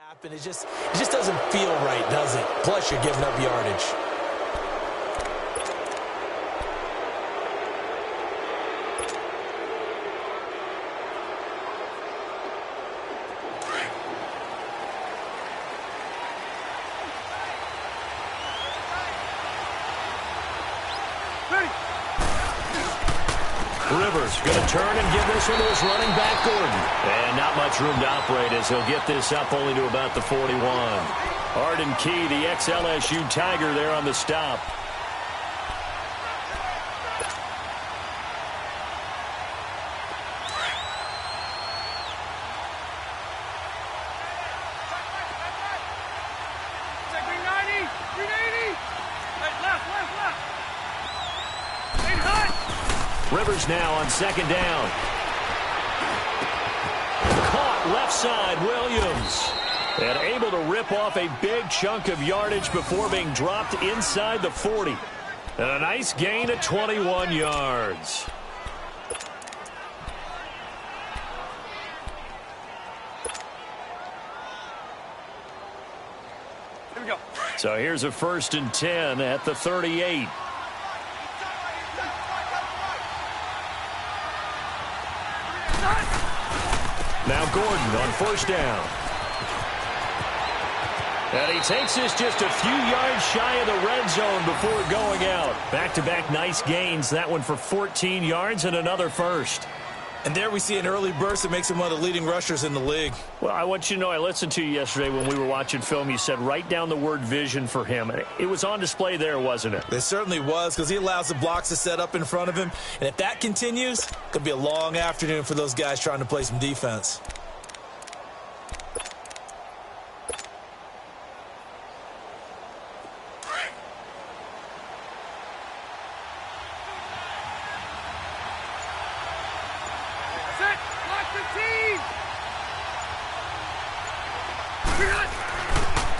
happen. It just doesn't feel right, does it? Plus, you're giving up yardage. Rivers going to turn and give this one to his running back, Gordon. And not much room to operate as he'll get this up only to about the 41. Arden Key, the ex-LSU Tiger, there on the stop. Rivers now on second down. Caught left side, Williams. And able to rip off a big chunk of yardage before being dropped inside the 40. And a nice gain of 21 yards. Here we go. So here's a 1st and 10 at the 38. Now Gordon on 1st down. And he takes this just a few yards shy of the red zone before going out. Back-to-back nice gains. That one for 14 yards and another 1st. And there we see an early burst that makes him one of the leading rushers in the league. Well, I want you to know, I listened to you yesterday when we were watching film. You said write down the word vision for him. It was on display there, wasn't it? It certainly was, because he allows the blocks to set up in front of him. And if that continues, it could be a long afternoon for those guys trying to play some defense.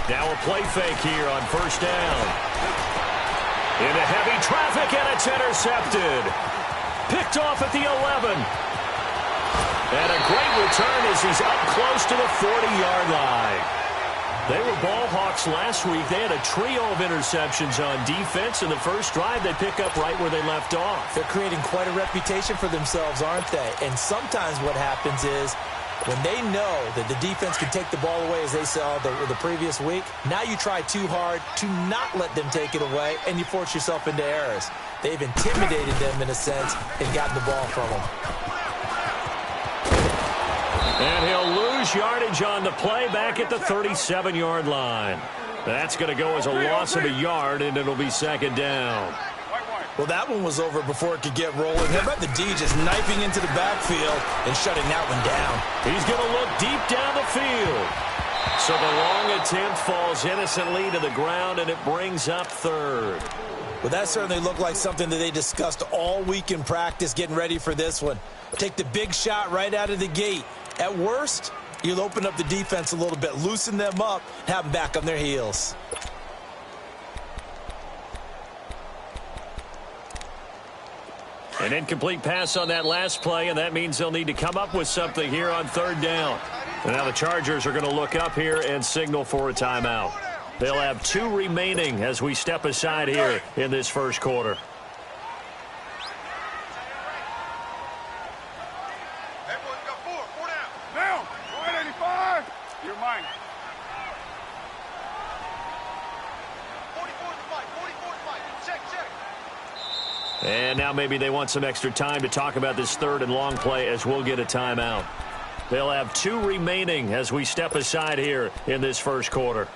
Now a play fake here on 1st down. Into heavy traffic, and it's intercepted. Picked off at the 11. And a great return as he's up close to the 40-yard line. They were ball hawks last week. They had a trio of interceptions on defense. In the first drive, they pick up right where they left off. They're creating quite a reputation for themselves, aren't they? And sometimes what happens is, when they know that the defense can take the ball away, as they saw the previous week, now you try too hard to not let them take it away, and you force yourself into errors. They've intimidated them in a sense and gotten the ball from them. And he'll lose yardage on the play back at the 37-yard line. That's going to go as a loss of a yard, and it'll be 2nd down. Well, that one was over before it could get rolling. How about the D just knifing into the backfield and shutting that one down? He's going to look deep down the field. So the long attempt falls innocently to the ground, and it brings up 3rd. Well, that certainly looked like something that they discussed all week in practice, getting ready for this one. Take the big shot right out of the gate. At worst, you'll open up the defense a little bit, loosen them up, and have them back on their heels. An incomplete pass on that last play, and that means they'll need to come up with something here on 3rd down. And now the Chargers are going to look up here and signal for a timeout. They'll have 2 remaining as we step aside here in this 1st quarter. And now maybe they want some extra time to talk about this 3rd and long play as we'll get a timeout. They'll have 2 remaining as we step aside here in this 1st quarter.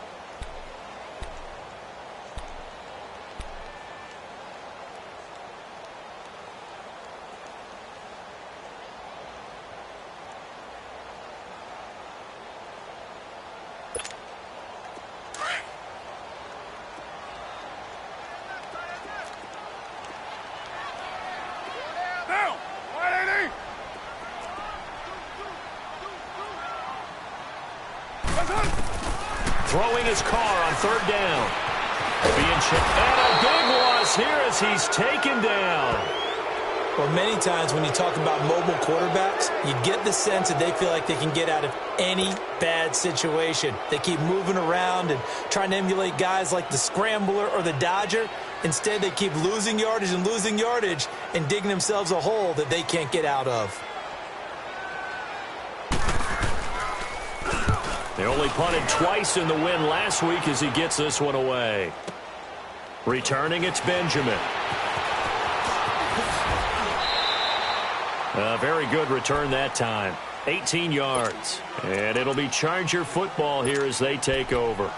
Throwing his car on 3rd down. And a big loss here as he's taken down. Well, many times when you talk about mobile quarterbacks, you get the sense that they feel like they can get out of any bad situation. They keep moving around and trying to emulate guys like the Scrambler or the Dodger. Instead, they keep losing yardage and digging themselves a hole that they can't get out of. They only punted twice in the win last week as he gets this one away. Returning, it's Benjamin. A very good return that time. 18 yards. And it'll be Charger football here as they take over.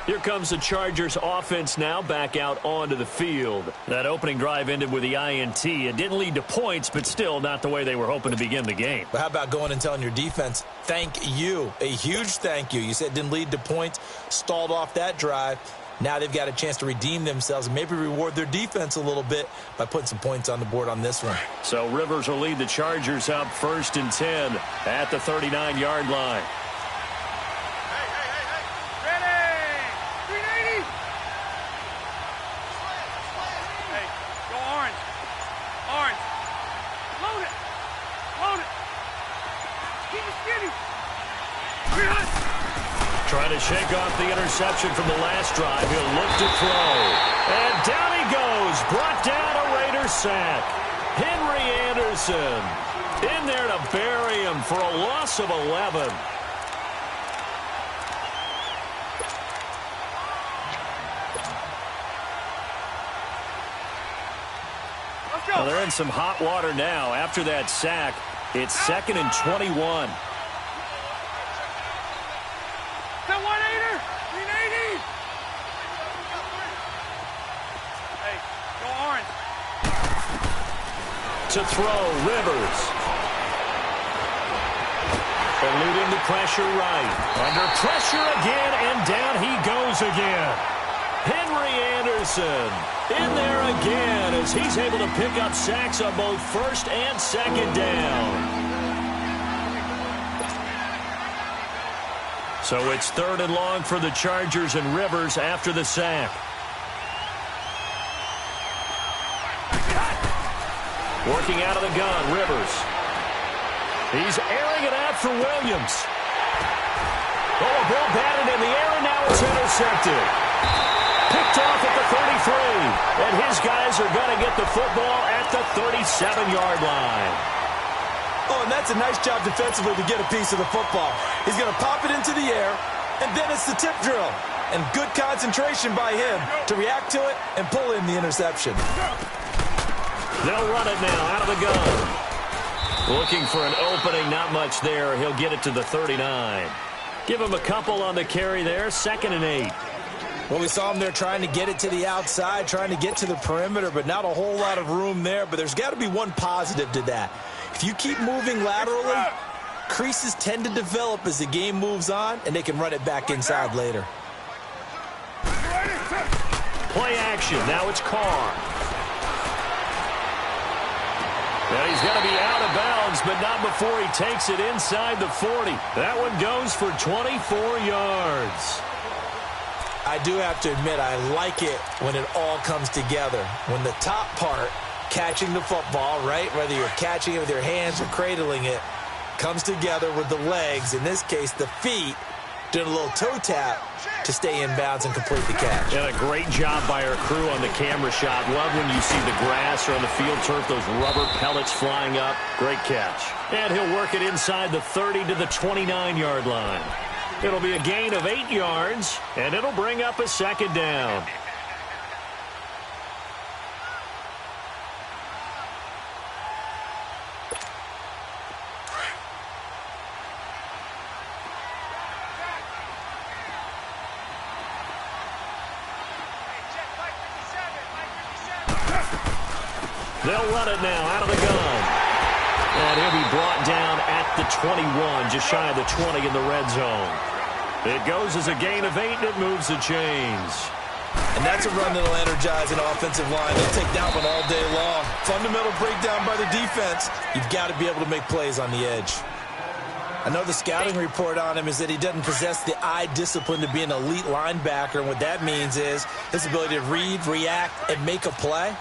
Here comes the Chargers offense now back out onto the field. That opening drive ended with the INT. It didn't lead to points, but still not the way they were hoping to begin the game. But how about going and telling your defense, thank you, a huge thank you. You said it didn't lead to points, stalled off that drive. Now they've got a chance to redeem themselves and maybe reward their defense a little bit by putting some points on the board on this one. So Rivers will lead the Chargers up 1st and 10 at the 39-yard line. Trying to shake off the interception from the last drive. He'll look to throw. And down he goes. Brought down a Raider sack. Henry Anderson in there to bury him for a loss of 11. Well, they're in some hot water now. After that sack, it's 2nd and 21. To throw, Rivers. Eluding the pressure right. Under pressure again, and down he goes again. Henry Anderson in there again as he's able to pick up sacks on both 1st and 2nd down. So it's 3rd and long for the Chargers and Rivers after the sack. Working out of the gun, Rivers. He's airing it out for Williams. Oh, a ball batted in the air, and now it's intercepted. Picked off at the 33. And his guys are going to get the football at the 37-yard line. Oh, and that's a nice job defensively to get a piece of the football. He's going to pop it into the air, and then it's the tip drill. And good concentration by him to react to it and pull in the interception. They'll run it now out of the gun. Looking for an opening, not much there. He'll get it to the 39. Give him a couple on the carry there, 2nd and 8. Well, we saw him there trying to get it to the outside, trying to get to the perimeter, but not a whole lot of room there. But there's got to be one positive to that. If you keep moving laterally, creases tend to develop as the game moves on, and they can run it back inside later. Play action. Now it's Carr. And he's going to be out of bounds, but not before he takes it inside the 40. That one goes for 24 yards. I do have to admit, I like it when it all comes together. When the top part, catching the football, right, whether you're catching it with your hands or cradling it, comes together with the legs, in this case the feet, doing a little toe tap to stay in bounds and complete the catch. And a great job by our crew on the camera shot. Love when you see the grass or on the field turf, those rubber pellets flying up. Great catch. And he'll work it inside the 30 to the 29-yard line. It'll be a gain of 8 yards, and it'll bring up a 2nd down. They'll run it now out of the gun. And he'll be brought down at the 21, just shy of the 20 in the red zone. It goes as a gain of 8, and it moves the chains. And that's a run that'll energize an offensive line. They'll take that one all day long. Fundamental breakdown by the defense. You've got to be able to make plays on the edge. I know the scouting report on him is that he doesn't possess the eye discipline to be an elite linebacker. And what that means is his ability to read, react, and make a play.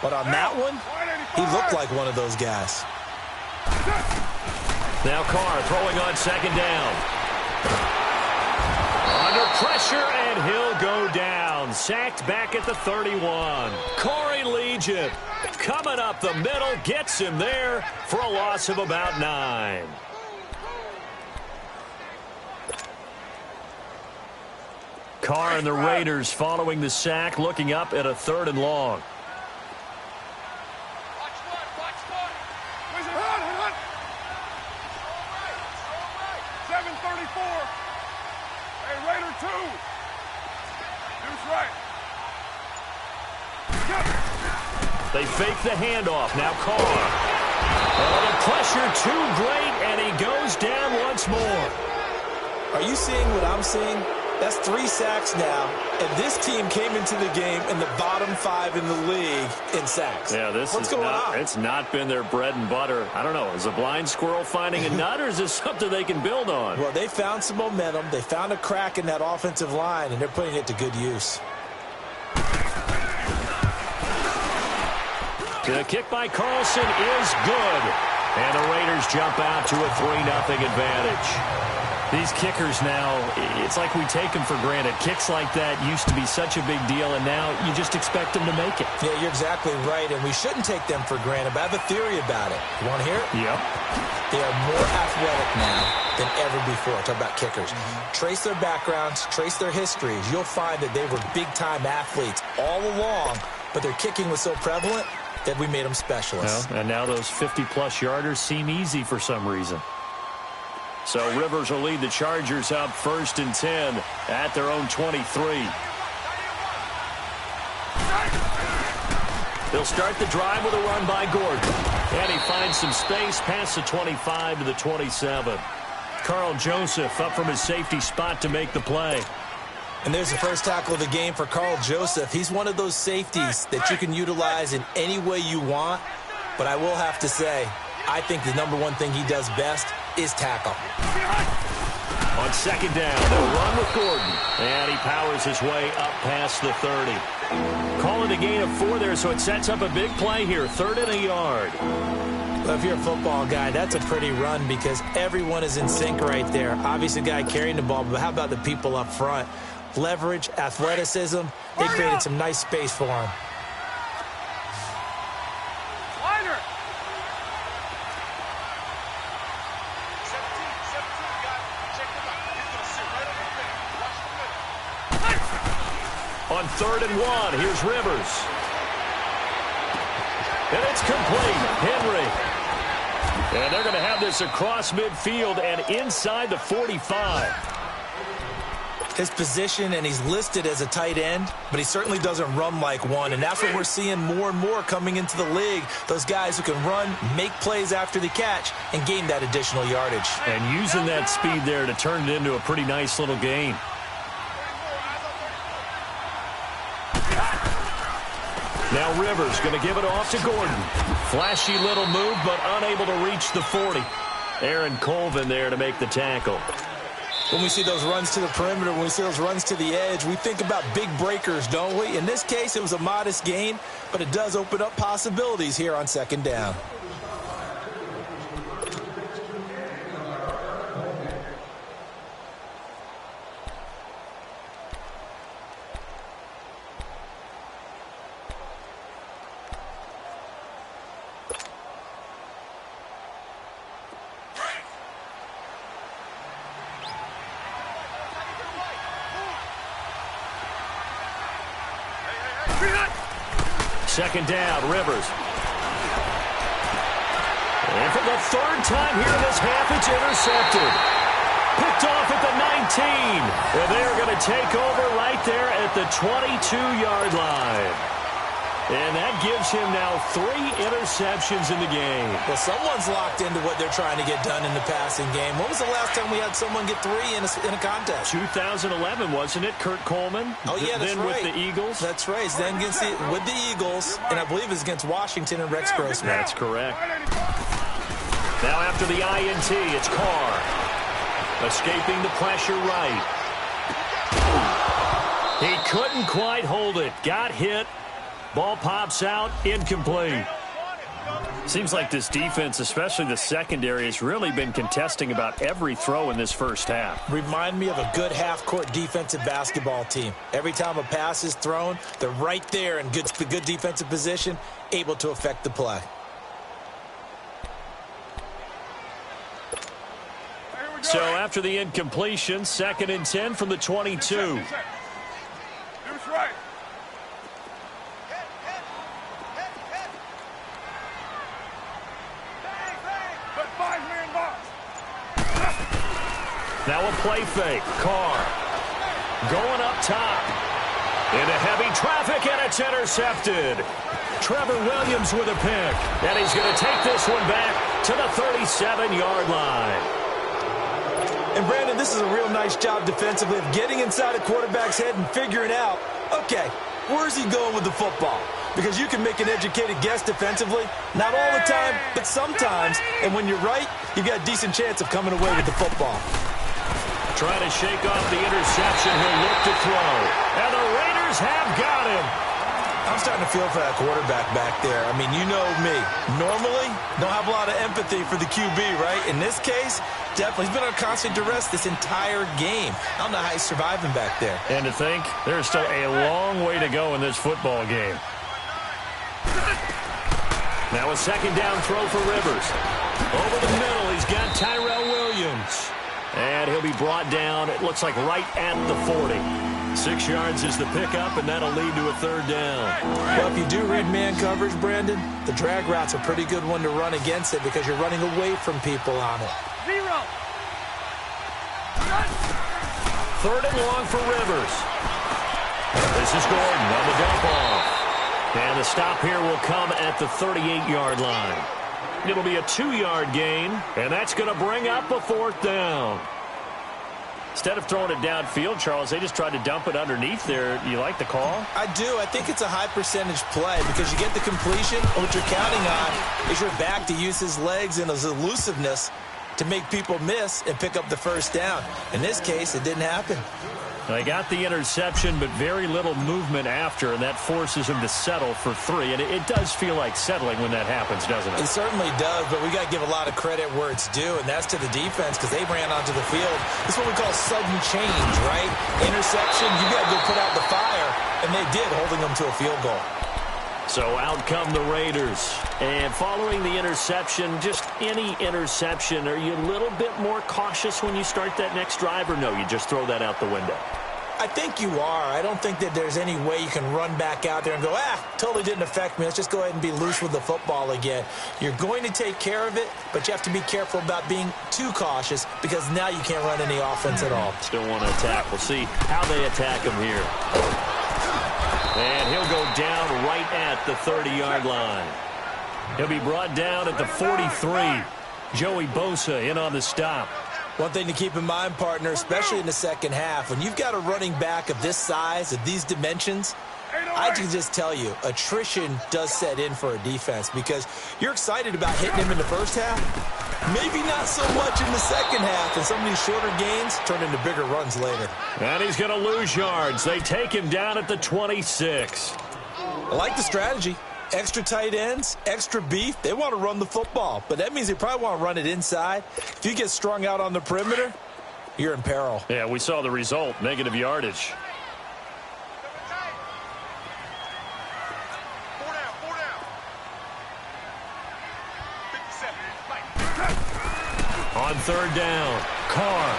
But on that one, He looked like one of those guys. Now Carr throwing on second down. Under pressure, and he'll go down. Sacked back at the 31. Corey Legion coming up the middle, gets him there for a loss of about 9. Carr and the Raiders following the sack, looking up at a 3rd and long. They fake the handoff. Now Carr. Oh, the pressure too great, and he goes down once more. Are you seeing what I'm seeing? That's 3 sacks now, and this team came into the game in the bottom 5 in the league in sacks. Yeah, What's going on? It's not been their bread and butter. I don't know. Is a blind squirrel finding a nut, or is this something they can build on? Well, they found some momentum. They found a crack in that offensive line, and they're putting it to good use. The kick by Carlson is good. And the Raiders jump out to a 3-0 advantage. These kickers now, it's like we take them for granted. Kicks like that used to be such a big deal, and now you just expect them to make it. Yeah, you're exactly right, and we shouldn't take them for granted, but I have a theory about it. You want to hear it? Yep. They are more athletic now than ever before. Talk about kickers. Trace their backgrounds, trace their histories. You'll find that they were big-time athletes all along, but their kicking was so prevalent that we made them specialists. Well, and now those 50-plus yarders seem easy for some reason. So Rivers will lead the Chargers up 1st and 10 at their own 23. They'll start the drive with a run by Gordon. And he finds some space past the 25 to the 27. Carl Joseph up from his safety spot to make the play. And there's the first tackle of the game for Carl Joseph. He's one of those safeties that you can utilize in any way you want. But I will have to say, I think the #1 thing he does best is tackle. On second down, they'll run with Gordon. And he powers his way up past the 30. Calling a gain of 4 there, so it sets up a big play here. 3rd and a yard. Well, if you're a football guy, that's a pretty run because everyone is in sync right there. Obviously, the guy carrying the ball, but how about the people up front? Leverage, athleticism, they created some nice space for him. On 3rd and 1, here's Rivers. And it's complete. Henry. And they're going to have this across midfield and inside the 45. His position, and he's listed as a tight end, but he certainly doesn't run like one, and that's what we're seeing more and more coming into the league. Those guys who can run, make plays after the catch, and gain that additional yardage. And using that speed there to turn it into a pretty nice little gain. Now Rivers going to give it off to Gordon. Flashy little move, but unable to reach the 40. Aaron Colvin there to make the tackle. When we see those runs to the perimeter, when we see those runs to the edge, we think about big breakers, don't we? In this case, it was a modest gain, but it does open up possibilities here on 2nd down. Second down, Rivers. And for the 3rd time here in this half, it's intercepted. Picked off at the 19. And they're going to take over right there at the 22-yard line. And that gives him now 3 interceptions in the game. Well, someone's locked into what they're trying to get done in the passing game. When was the last time we had someone get 3 in a contest? 2011, wasn't it? Kurt Coleman? Oh, yeah, that's then right. With the Eagles? That's right. Then with the Eagles, and I believe it's against Washington and Rex Grossman. That's correct. Now after the INT, it's Carr. Escaping the pressure right. He couldn't quite hold it. Got hit. Ball pops out, incomplete. Seems like this defense, especially the secondary, has really been contesting about every throw in this first half. Remind me of a good half-court defensive basketball team. Every time a pass is thrown, they're right there in good defensive position, able to affect the play. So after the incompletion, 2nd and 10 from the 22. Now a play fake. Carr going up top. Into heavy traffic, and it's intercepted. Trevor Williams with a pick. And he's going to take this one back to the 37-yard line. And, Brandon, this is a real nice job defensively of getting inside a quarterback's head and figuring out, okay, where's he going with the football? Because you can make an educated guess defensively. Not all the time, but sometimes. And when you're right, you've got a decent chance of coming away with the football. Trying to shake off the interception. He'll look to throw. And the Raiders have got him. I'm starting to feel for that quarterback back there. I mean, you know me. Normally, don't have a lot of empathy for the QB, right? In this case, definitely. He's been on constant duress this entire game. I don't know how he's surviving back there. And to think, there's still a long way to go in this football game. Now a 2nd down throw for Rivers. Over the middle, he's got Tyrell Williams. And he'll be brought down, it looks like right at the 40. 6 yards is the pickup, and that'll lead to a 3rd down. Well, if you do read man coverage, Brandon, the drag route's a pretty good one to run against it because you're running away from people on it. 3rd and long for Rivers. This is Gordon on the dump off. And the stop here will come at the 38-yard line. It'll be a 2-yard gain, and that's going to bring up a 4th down. Instead of throwing it downfield, Charles, they just tried to dump it underneath there. You like the call? I do. I think it's a high-percentage play because you get the completion, and what you're counting on is your back to use his legs and his elusiveness to make people miss and pick up the 1st down. In this case, it didn't happen. They got the interception, but very little movement after, and that forces him to settle for 3. And it does feel like settling when that happens, doesn't it? It certainly does, but we got to give a lot of credit where it's due, and that's to the defense because they ran onto the field. It's what we call sudden change, right? Interception, you got to go put out the fire, and they did, holding them to a field goal. So out come the Raiders. And following the interception, just any interception, are you a little bit more cautious when you start that next drive, or no, you just throw that out the window? I think you are. I don't think that there's any way you can run back out there and go, totally didn't affect me. Let's just go ahead and be loose with the football again. You're going to take care of it, but you have to be careful about being too cautious because now you can't run any offense at all. Still want to attack. We'll see how they attack him here. And he'll go down right at the 30-yard line. He'll be brought down at the 43. Joey Bosa in on the stop. One thing to keep in mind, partner, especially in the second half, when you've got a running back of this size, of these dimensions, I can just tell you, attrition does set in for a defense because you're excited about hitting him in the first half. Maybe not so much in the second half, and some of these shorter gains turn into bigger runs later. And he's going to lose yards. They take him down at the 26. I like the strategy. Extra tight ends, extra beef. They want to run the football, but that means they probably want to run it inside. If you get strung out on the perimeter, you're in peril. Yeah, we saw the result, negative yardage. On 3rd down, Carr.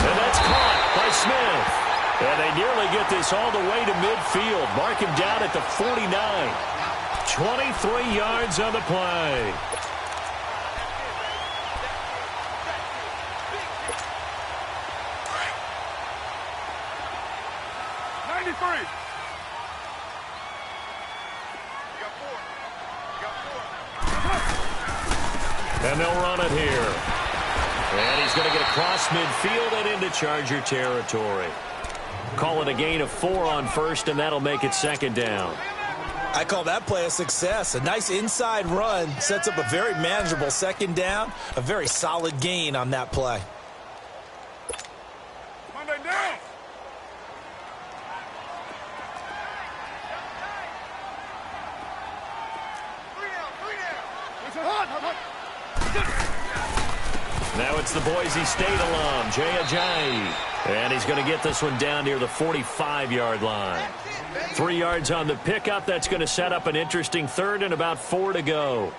And that's caught by Smith. And they nearly get this all the way to midfield. Mark him down at the 49. 23 yards on the play. And they'll run it here. And he's going to get across midfield and into Charger territory. Call it a gain of 4 on 1st, and that'll make it 2nd down. I call that play a success. A nice inside run sets up a very manageable 2nd down. A very solid gain on that play. Now it's the Boise State alum, Jay Ajayi. And he's going to get this one down near the 45-yard line. 3 yards on the pickup. That's going to set up an interesting third and about 4 to go.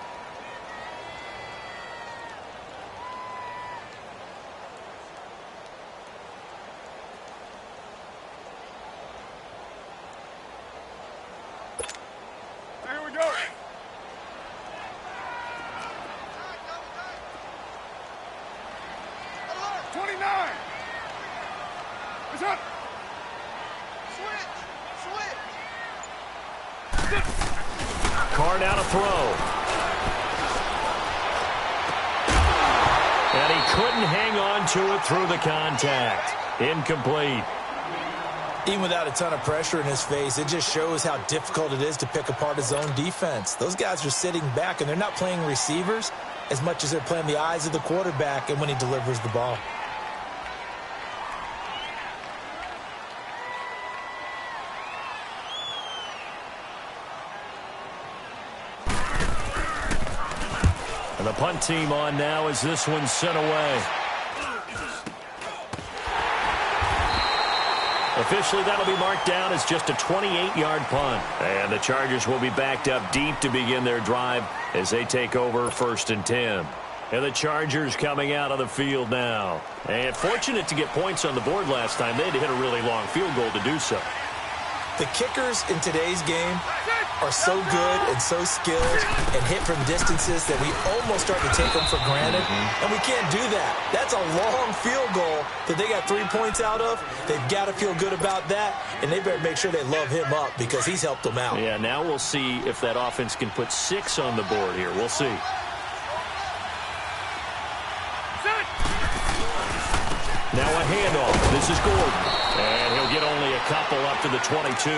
Here we go. Card out a throw. And he couldn't hang on to it through the contact. Incomplete. Even without a ton of pressure in his face, it just shows how difficult it is to pick apart his own defense. Those guys are sitting back, and they're not playing receivers as much as they're playing the eyes of the quarterback and when he delivers the ball. And the punt team on now as this one's sent away. Officially, that'll be marked down as just a 28-yard punt. And the Chargers will be backed up deep to begin their drive as they take over 1st and 10. And the Chargers coming out of the field now. And fortunate to get points on the board last time. They had to hit a really long field goal to do so. The kickers in today's game are so good and so skilled and hit from distances that we almost start to take them for granted. And we can't do that. That's a long field goal that they got 3 points out of. They've got to feel good about that, and they better make sure they love him up because he's helped them out. Yeah, now we'll see if that offense can put 6 on the board here. We'll see. Now a handoff. This is Gordon. And he'll get only a couple up to the 22.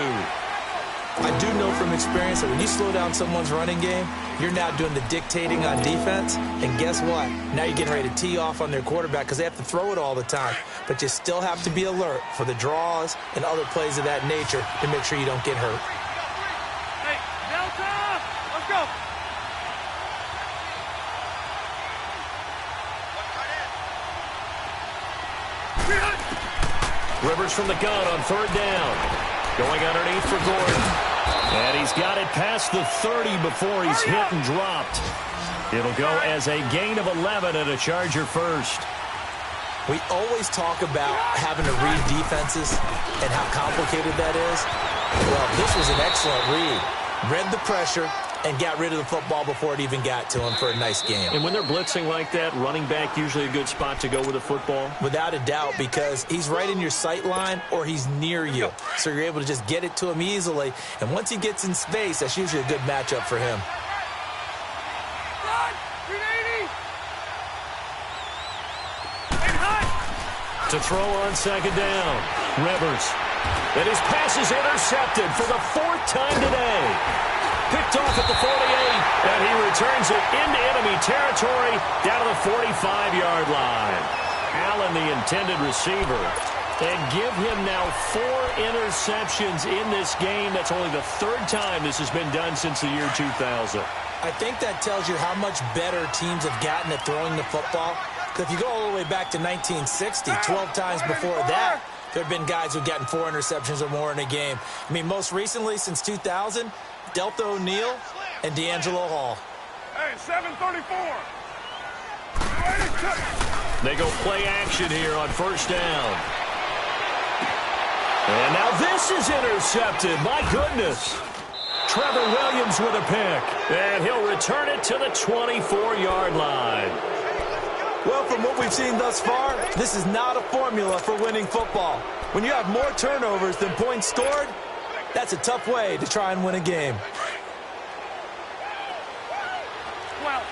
I do know from experience that when you slow down someone's running game, you're now doing the dictating on defense. And guess what? Now you're getting ready to tee off on their quarterback because they have to throw it all the time. But you still have to be alert for the draws and other plays of that nature to make sure you don't get hurt. Hey, Delta! Let's go! Rivers from the gun on 3rd down. Going underneath for Gordon. And he's got it past the 30 before he's hit and dropped. It'll go as a gain of 11 and a Charger first. We always talk about having to read defenses and how complicated that is. Well, this was an excellent read. Read the pressure and got rid of the football before it even got to him for a nice game. And when they're blitzing like that, running back usually a good spot to go with a football? Without a doubt, because he's right in your sight line or he's near you. So you're able to just get it to him easily. And once he gets in space, that's usually a good matchup for him. To throw on 2nd down. Rivers. And his pass is intercepted for the 4th time today. Picked off at the 48, and he returns it into enemy territory down to the 45-yard line. Allen, the intended receiver. And give him now 4 interceptions in this game. That's only the 3rd time this has been done since the year 2000. I think that tells you how much better teams have gotten at throwing the football. If you go all the way back to 1960, 12 times before that, there have been guys who've gotten 4 interceptions or more in a game. I mean, most recently, since 2000, Delta O'Neal and D'Angelo Hall. Hey, 734. They go play action here on 1st down. And now this is intercepted. My goodness. Trevor Williams with a pick. And he'll return it to the 24-yard line. Well, from what we've seen thus far, this is not a formula for winning football. When you have more turnovers than points scored, that's a tough way to try and win a game. 12.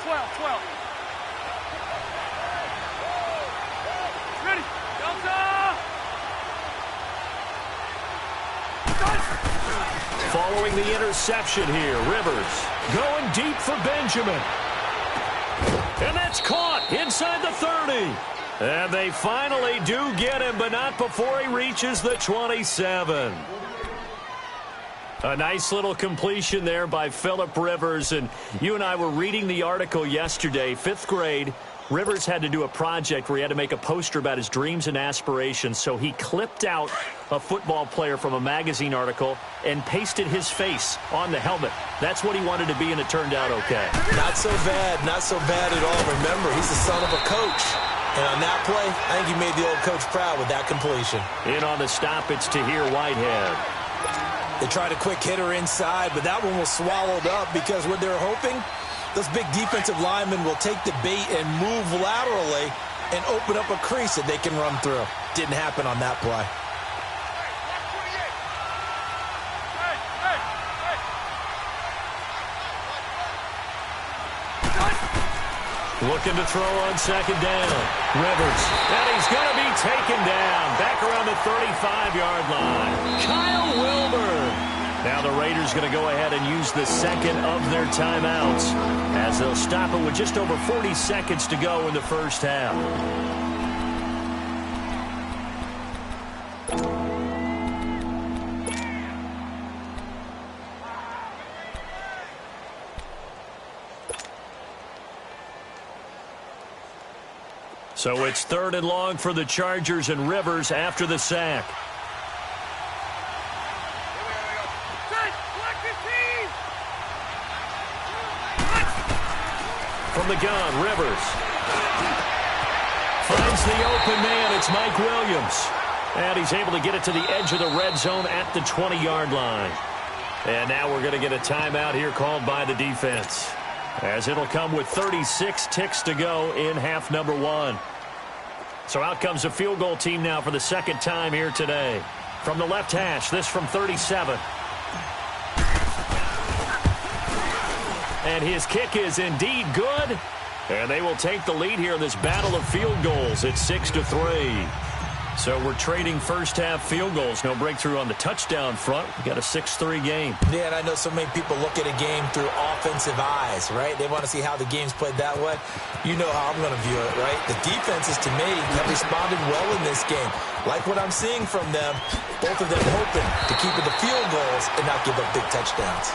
Ready, Delta! Following the interception here, Rivers going deep for Benjamin. And that's caught inside the 30. And they finally do get him, but not before he reaches the 27. A nice little completion there by Phillip Rivers. And you and I were reading the article yesterday, 5th grade. Rivers had to do a project where he had to make a poster about his dreams and aspirations. So he clipped out a football player from a magazine article and pasted his face on the helmet. That's what he wanted to be, and it turned out okay. Not so bad. Not so bad at all. Remember, he's the son of a coach. And on that play, I think he made the old coach proud with that completion. In on the stop, it's Tahir Whitehead. They tried a quick hitter inside, but that one was swallowed up because what they're hoping, those big defensive linemen will take the bait and move laterally and open up a crease that they can run through. Didn't happen on that play. Looking to throw on second down. Rivers. And he's going to be taken down. Back around the 35-yard line. Kyle Wilbur. Now the Raiders going to go ahead and use the second of their timeouts as they'll stop it with just over 40 seconds to go in the first half. So it's 3rd and long for the Chargers, and Rivers after the sack. From the gun, Rivers finds the open man. It's Mike Williams. And he's able to get it to the edge of the red zone at the 20-yard line. And now we're going to get a timeout here called by the defense, as it'll come with 36 ticks to go in half number 1. So out comes the field goal team now for the second time here today. From the left hash, this from 37. And his kick is indeed good. And they will take the lead here in this battle of field goals at 6-3. So we're trading first half field goals. No breakthrough on the touchdown front. We got a 6-3 game. Yeah, and I know so many people look at a game through offensive eyes, right? They want to see how the game's played that way. You know how I'm going to view it, right? The defenses, to me, have responded well in this game. Like what I'm seeing from them, both of them hoping to keep it to field goals and not give up big touchdowns.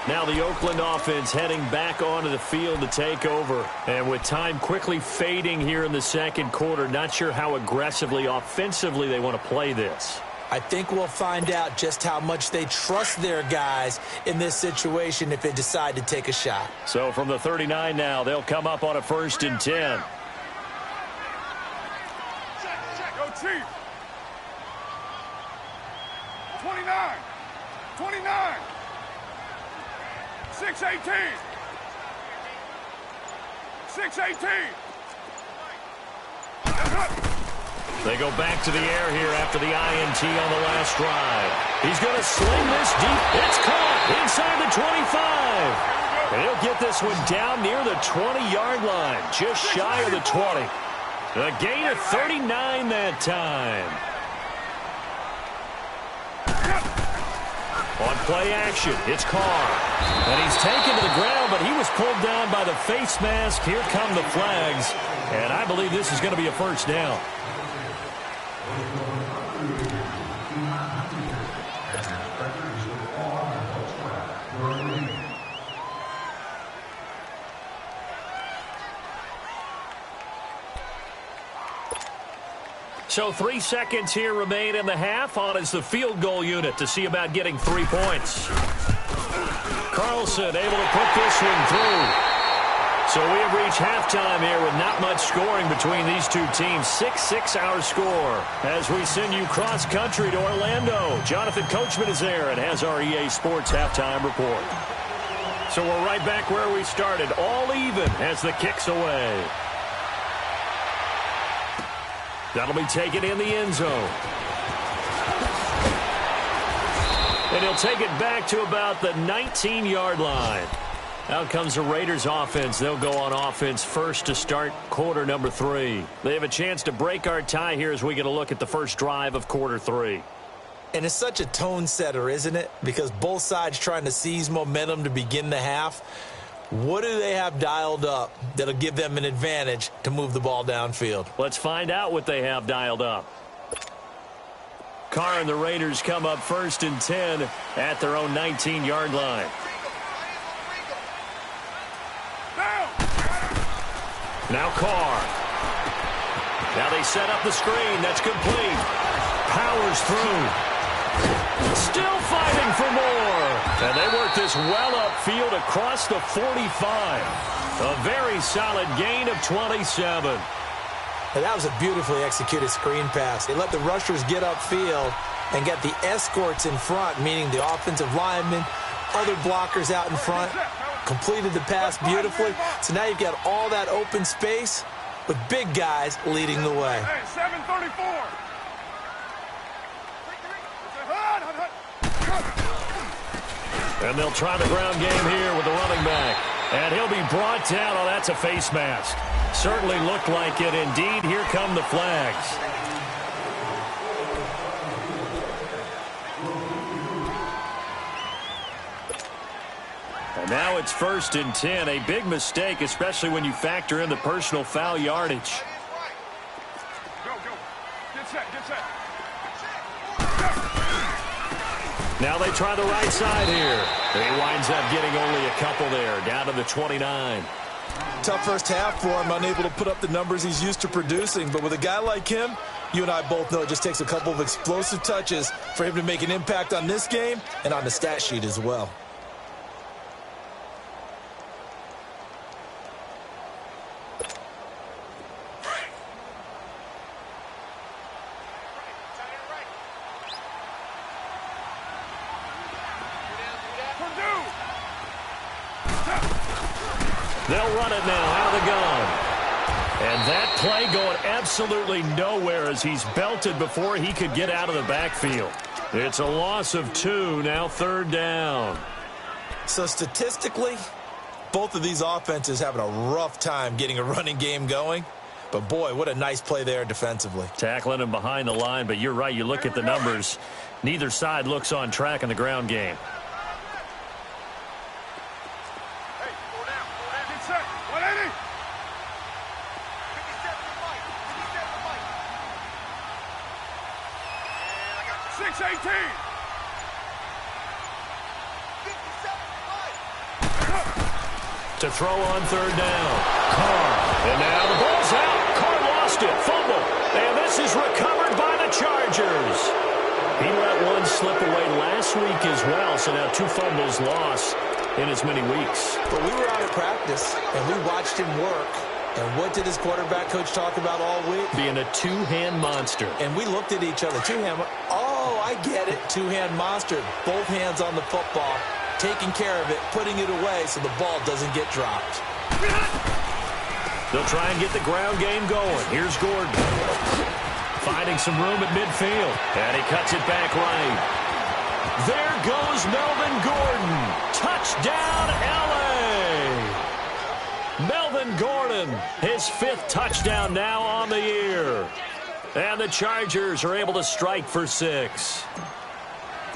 Now the Oakland offense heading back onto the field to take over. And with time quickly fading here in the second quarter, not sure how aggressively, offensively they want to play this. I think we'll find out just how much they trust their guys in this situation if they decide to take a shot. So from the 39 now, they'll come up on a 1st and 10. Go Chief. 29. 29. 6-18. 6-18. They go back to the air here after the INT on the last drive. He's going to sling this deep. It's caught inside the 25. And he'll get this one down near the 20-yard line, just shy of the 20. A gain of 39 that time. On play action, it's Carr. And he's taken to the ground, but he was pulled down by the face mask. Here come the flags. And I believe this is going to be a first down. So 3 seconds here remain in the half. On is the field goal unit to see about getting 3 points. Carlson able to put this one through. So we have reached halftime here with not much scoring between these two teams. 6-6 our score as we send you cross-country to Orlando. Jonathan Coachman is there and has our EA Sports halftime report. So we're right back where we started, all even as the kick's away. That'll be taken in the end zone. And he'll take it back to about the 19-yard line. Out comes the Raiders offense. They'll go on offense first to start quarter number 3. They have a chance to break our tie here as we get a look at the first drive of quarter 3. And it's such a tone setter, isn't it? Because both sides trying to seize momentum to begin the half. What do they have dialed up that'll give them an advantage to move the ball downfield? Let's find out what they have dialed up. Carr and the Raiders come up 1st and 10 at their own 19-yard line. Now Carr. Now they set up the screen. That's complete. Powers through. Still fighting for more. And they work this well upfield across the 45. A very solid gain of 27. And that was a beautifully executed screen pass. They let the rushers get upfield and get the escorts in front, meaning the offensive linemen, other blockers out in front, completed the pass beautifully. So now you've got all that open space with big guys leading the way. Hey, 734. And they'll try the ground game here with the running back. And he'll be brought down. Oh, that's a face mask. Certainly looked like it. Indeed, here come the flags. And now it's 1st and 10. A big mistake, especially when you factor in the personal foul yardage. Go, go. Get set, get set. Now they try the right side here. He winds up getting only a couple there, down to the 29. Tough first half for him, unable to put up the numbers he's used to producing. But with a guy like him, you and I both know it just takes a couple of explosive touches for him to make an impact on this game and on the stat sheet as well. They'll run it now out of the gun. And that play going absolutely nowhere as he's belted before he could get out of the backfield. It's a loss of 2, now 3rd down. So statistically, both of these offenses having a rough time getting a running game going. But boy, what a nice play there defensively. Tackling him behind the line, but you're right, you look at the numbers. Neither side looks on track in the ground game. 6-18. To throw on 3rd down. Carr. And now the ball's out. Carr lost it. Fumble. And this is recovered by the Chargers. He let one slip away last week as well, so now 2 fumbles lost in as many weeks. But we were out of practice, and we watched him work. And what did his quarterback coach talk about all week? Being a two-hand monster. And we looked at each other. Two-hand. Oh, I get it. Two-hand monster. Both hands on the football, taking care of it, putting it away so the ball doesn't get dropped. They'll try and get the ground game going. Here's Gordon. Finding some room at midfield. And he cuts it back right. There goes Melvin Gordon. Touchdown, L.A. Melvin Gordon, his 5th touchdown now on the year. And the Chargers are able to strike for 6.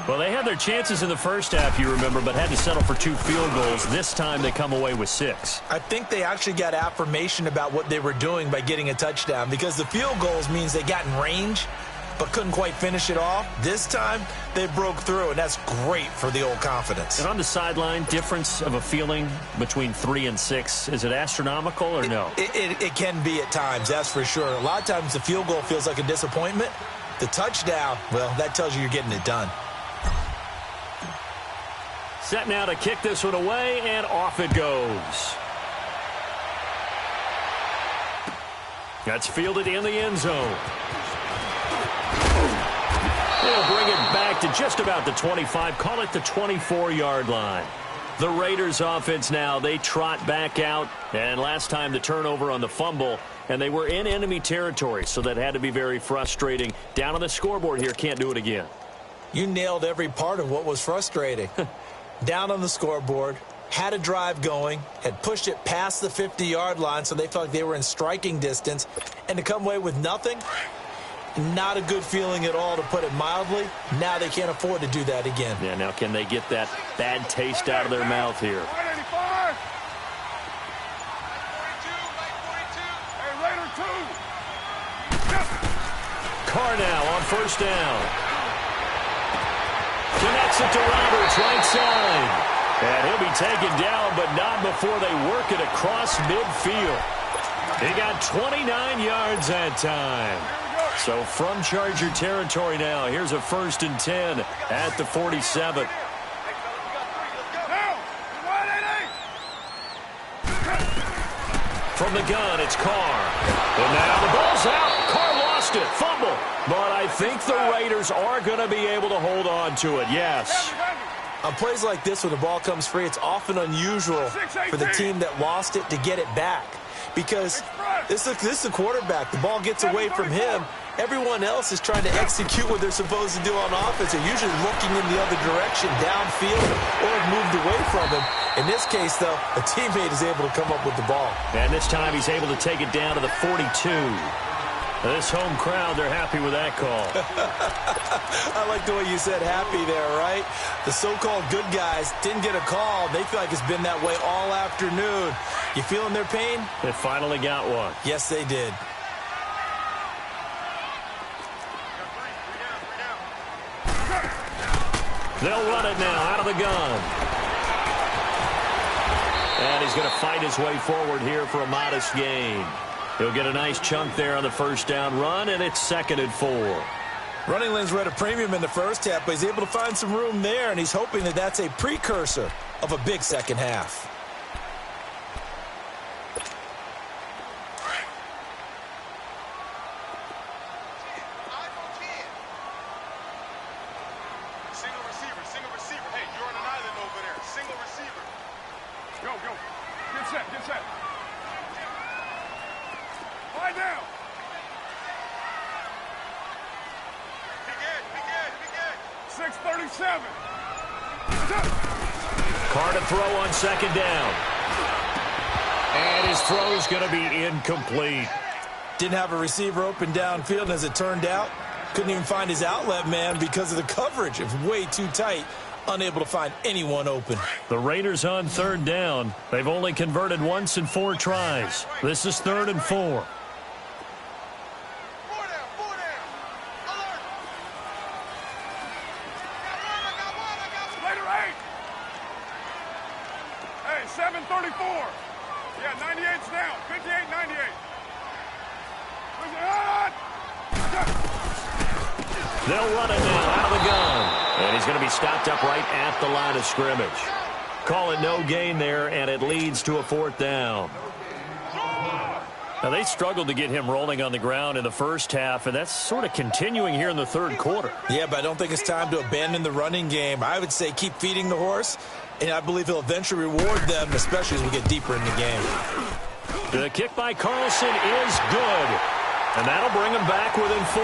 Well, they had their chances in the first half, you remember, but had to settle for 2 field goals. This time they come away with 6. I think they actually got affirmation about what they were doing by getting a touchdown, because the field goals means they got in range but couldn't quite finish it off. This time, they broke through, and that's great for the old confidence. And on the sideline, difference of a feeling between 3 and 6, is it astronomical or no? It can be at times, that's for sure. A lot of times the field goal feels like a disappointment. The touchdown, well, that tells you you're getting it done. Set now to kick this one away, and off it goes. That's fielded in the end zone. They'll bring it back to just about the 25, call it the 24-yard line. The Raiders offense now, they trot back out, and last time the turnover on the fumble, and they were in enemy territory, so that had to be very frustrating. Down on the scoreboard here, can't do it again. You nailed every part of what was frustrating. Down on the scoreboard, had a drive going, had pushed it past the 50-yard line, so they felt like they were in striking distance, and to come away with nothing, not a good feeling at all, to put it mildly. Now they can't afford to do that again. Yeah, now can they get that bad taste out of their mouth here? 185. Hey, Raider 2. Carr now on 1st down. Connects it to Roberts, right side. And he'll be taken down, but not before they work it across midfield. He got 29 yards that time. So from Charger territory now, here's a 1st and 10 at the 47. From the gun, it's Carr. And now the ball's out. Carr lost it. Fumble. But I think the Raiders are going to be able to hold on to it, yes. On plays like this where the ball comes free, it's often unusual for the team that lost it to get it back. Because this is the quarterback. The ball gets away from him. Everyone else is trying to execute what they're supposed to do on offense. They're usually looking in the other direction, downfield, or have moved away from him. In this case, though, a teammate is able to come up with the ball. And this time he's able to take it down to the 42. This home crowd, they're happy with that call. I like the way you said happy there, right? The so-called good guys didn't get a call. They feel like it's been that way all afternoon. You feeling their pain? They finally got one. Yes, they did. They'll run it now out of the gun. And he's going to fight his way forward here for a modest gain. He'll get a nice chunk there on the 1st down run, and it's 2nd and 4. Running lanes were at a premium in the first half, but he's able to find some room there, and he's hoping that that's a precursor of a big second half. Single receiver. Hey, you're on an island over there. Single receiver. Go. Get set. Lie down. Big Ed. 6:37. Carr to throw on 2nd down. And his throw's going to be incomplete. Didn't have a receiver open downfield, and as it turned out, couldn't even find his outlet man because of the coverage. It was way too tight, unable to find anyone open. The Raiders on 3rd down. They've only converted once in 4 tries. This is 3rd and 4. Hey, 7:34. Yeah, 98's down. 58, 98. They'll run it now out of the gun. And he's going to be stopped up right at the line of scrimmage. Call it no gain there, and it leads to a 4th down. Now, they struggled to get him rolling on the ground in the first half, and that's sort of continuing here in the 3rd quarter. Yeah, but I don't think it's time to abandon the running game. I would say keep feeding the horse, and I believe he'll eventually reward them, especially as we get deeper in the game. The kick by Carlson is good, and that'll bring him back within 4.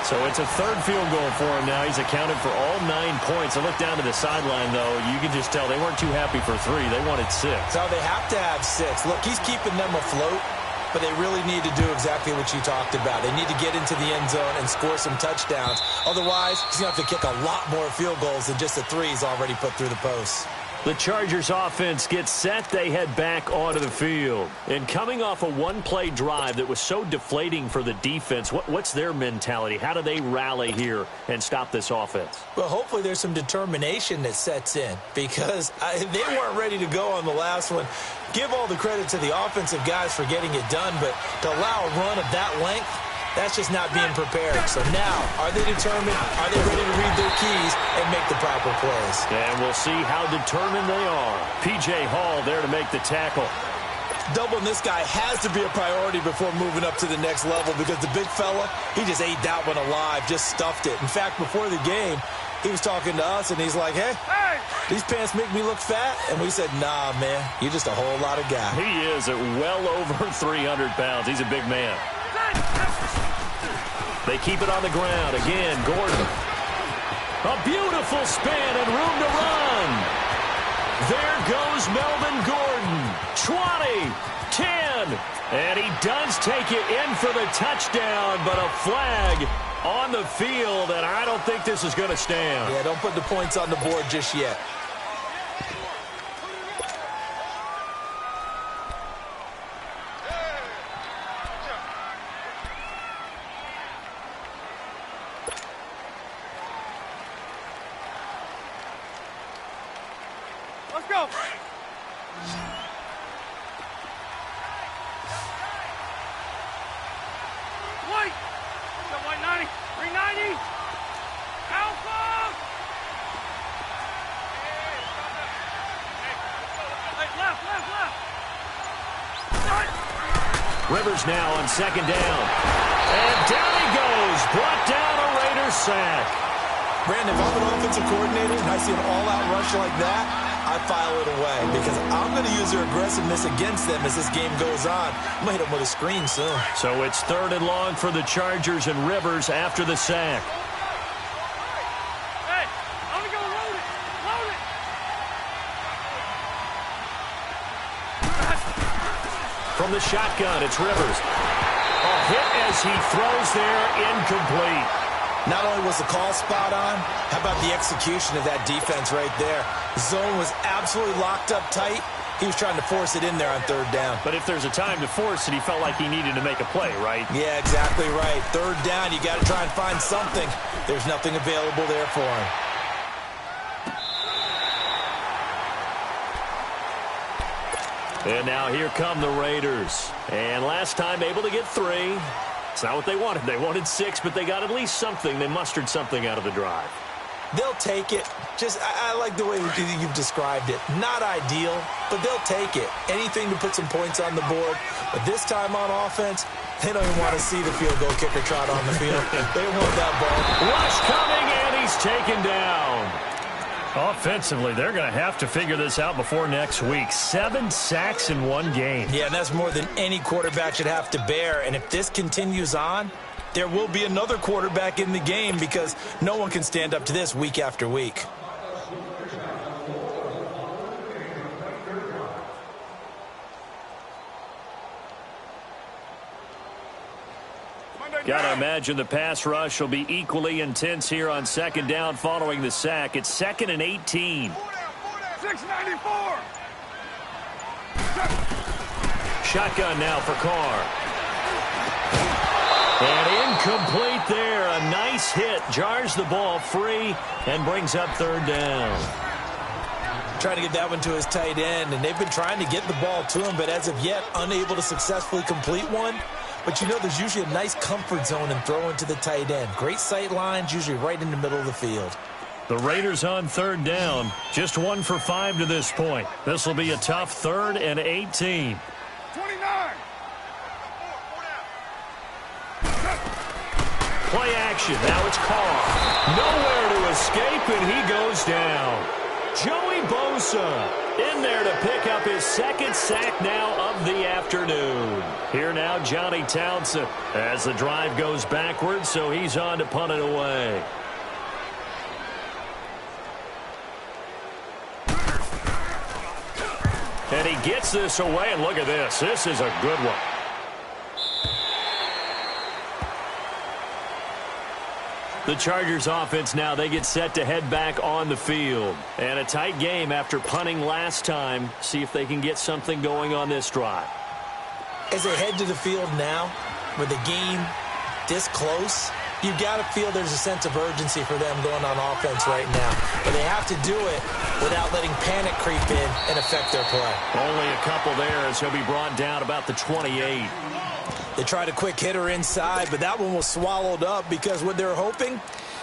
So it's a 3rd field goal for him now. He's accounted for all 9 points. I look down to the sideline, though. You can just tell they weren't too happy for 3. They wanted 6. So they have to have 6. Look, he's keeping them afloat, but they really need to do exactly what you talked about. They need to get into the end zone and score some touchdowns. Otherwise, he's going to have to kick a lot more field goals than just the 3 he's already put through the posts. The Chargers offense gets set. They head back onto the field. And coming off a one-play drive that was so deflating for the defense, what's their mentality? How do they rally here and stop this offense? Well, hopefully there's some determination that sets in because they weren't ready to go on the last one. Give all the credit to the offensive guys for getting it done, but to allow a run of that length, that's just not being prepared. So now, are they determined? Are they ready to read their keys and make the proper plays? And we'll see how determined they are. P.J. Hall there to make the tackle. Doubling this guy has to be a priority before moving up to the next level because the big fella, he just ate that one alive, just stuffed it. In fact, before the game, he was talking to us, and he's like, hey, these pants make me look fat. And we said, nah, man, you're just a whole lot of guy. He is at well over 300 pounds. He's a big man. They keep it on the ground. Again, Gordon. A beautiful span and room to run. There goes Melvin Gordon. 20, 10. And he does take it in for the touchdown, but a flag on the field, and I don't think this is going to stand. Yeah, don't put the points on the board just yet. Let's go. White. Got white 90. 390. Alpha. Hey, left. Rivers now on second down. And down he goes. Brought down a Raiders sack. Brandon, if I'm an offensive coordinator and I see an all-out rush like that, I file it away because I'm going to use their aggressiveness against them as this game goes on. I'm going to hit them with a screen soon. So it's 3rd and long for the Chargers and Rivers after the sack. Hey, I'm going to go load it. Load it. From the shotgun, it's Rivers. A hit as he throws there, incomplete. Not only was the call spot on, how about the execution of that defense right there? Zone was absolutely locked up tight. He was trying to force it in there on 3rd down. But if there's a time to force it, he felt like he needed to make a play, right? Yeah, exactly right. 3rd down, you got to try and find something. There's nothing available there for him. And now here come the Raiders. And last time able to get 3. It's not what they wanted. They wanted 6, but they got at least something. They mustered something out of the drive. They'll take it. I like the way you've described it. Not ideal, but they'll take it. Anything to put some points on the board. But this time on offense, they don't even want to see the field goal kicker trot on the field. They want that ball. Rush coming, and he's taken down. Offensively, they're going to have to figure this out before next week. 7 sacks in one game. Yeah, and that's more than any quarterback should have to bear. And if this continues on, there will be another quarterback in the game because no one can stand up to this week after week. Got to imagine the pass rush will be equally intense here on 2nd down following the sack. It's 2nd and 18. 694. Shotgun now for Carr. And incomplete there. A nice hit. Jars the ball free and brings up 3rd down. Trying to get that one to his tight end, and they've been trying to get the ball to him, but as of yet, unable to successfully complete one. But you know there's usually a nice comfort zone in throwing to the tight end. Great sight lines, usually right in the middle of the field. The Raiders on 3rd down. Just 1 for 5 to this point. This will be a tough 3rd and 18. 29. Play action. Now it's Carr. Nowhere to escape, and he goes down. Joey Bosa in there to pick up his 2nd sack now of the afternoon. Here now, Johnny Townsend as the drive goes backwards, so he's on to punt it away. And he gets this away, and look at this. This is a good one. The Chargers offense now, they get set to head back on the field. And a tight game after punting last time. See if they can get something going on this drive. As they head to the field now, with the game this close, you've got to feel there's a sense of urgency for them going on offense right now. But they have to do it without letting panic creep in and affect their play. Only a couple there as he'll be brought down about the 28. They tried a quick hitter inside, but that one was swallowed up because what they're hoping,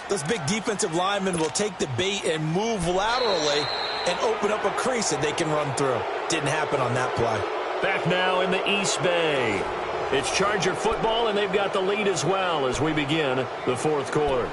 those big defensive linemen will take the bait and move laterally and open up a crease that they can run through. Didn't happen on that play. Back now in the East Bay. It's Charger football, and they've got the lead as well as we begin the 4th quarter.